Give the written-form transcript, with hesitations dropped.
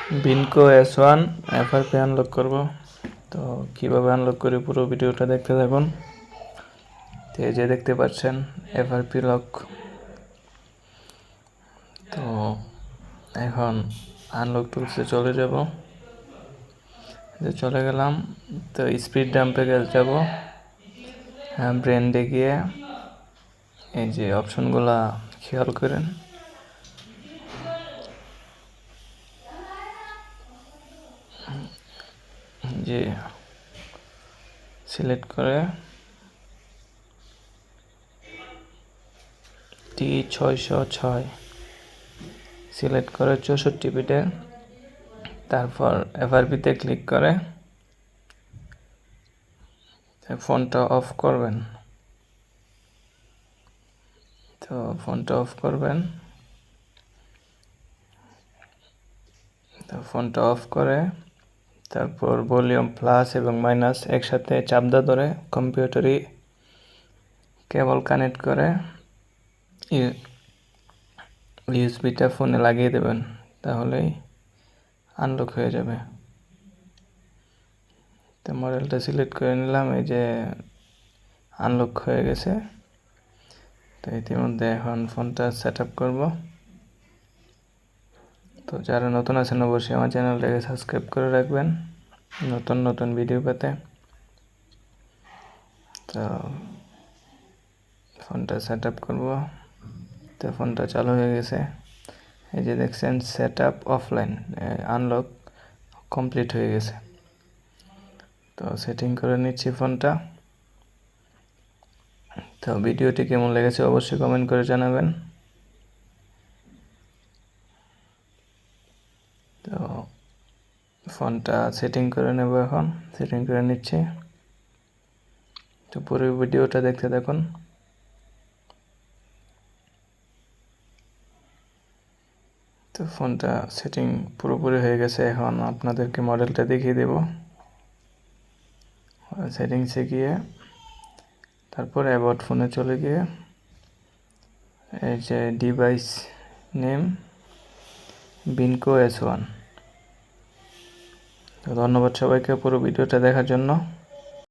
বিনকো S1 FRP unlock করব। তো কিভাবে আনলক করি পুরো ভিডিওটা দেখতে থাকুন। তো এই যে দেখতে পাচ্ছেন FRP লক। তো এখন আনলক টুলসে চলে যাব। চলে গেলাম। তো স্পিড ডাম্পে যাব। হ্যাঁ, ব্র্যান্ডে গিয়ে এই যে অপশনগুলা খেয়াল করেন। যে সিলেক্ট করে T606 সিলেক্ট করে 64 বিটে, তারপর FRP-তে ক্লিক করে ফোনটা অফ করবেন। তো ফোনটা অফ করবেন। তো ফোনটা অফ করে তারপর ভলিউম প্লাস এবং মাইনাস একসাথে চাপদা ধরে কম্পিউটারে কেবল কানেক্ট করে ইউএসবিটা ফোনে লাগিয়ে দেবেন, তাহলেই আনলক হয়ে যাবে। তো মডেলটা সিলেক্ট করে নিলাম, এই যে আনলক হয়ে গেছে। তো ইতিমধ্যে এখন ফোনটা সেট আপ করবো। তো যারা নতুন আছেন অবশ্যই আমার চ্যানেলটাকে সাবস্ক্রাইব করে রাখবেন নতুন নতুন ভিডিও পেতে। তো ফোনটা সেট আপ করবো। তো ফোনটা চালু হয়ে গেছে। এই যে দেখছেন set up offline, unlock complete হয়ে গেছে। তো সেটিং করে নিচ্ছি ফোনটা। তো ভিডিওটি কেমন লেগেছে অবশ্যই কমেন্ট করে জানাবেন। তো ফোনটা সেটিং করে নেব, এখন সেটিং করে নিচ্ছি। তো পুরো ভিডিওটা দেখতে থাকুন। তো ফোনটা সেটিং পুরোপুরি হয়ে গেছে। এখন আপনাদেরকে মডেলটা দেখিয়ে দেব। সেটিংসে গিয়ে তারপর অ্যাবাউট ফোনে চলে গিয়ে এই যে ডিভাইস নেম বিনকো S1। তো ধন্যবাদ সবাইকে পুরো ভিডিওটা দেখার জন্য।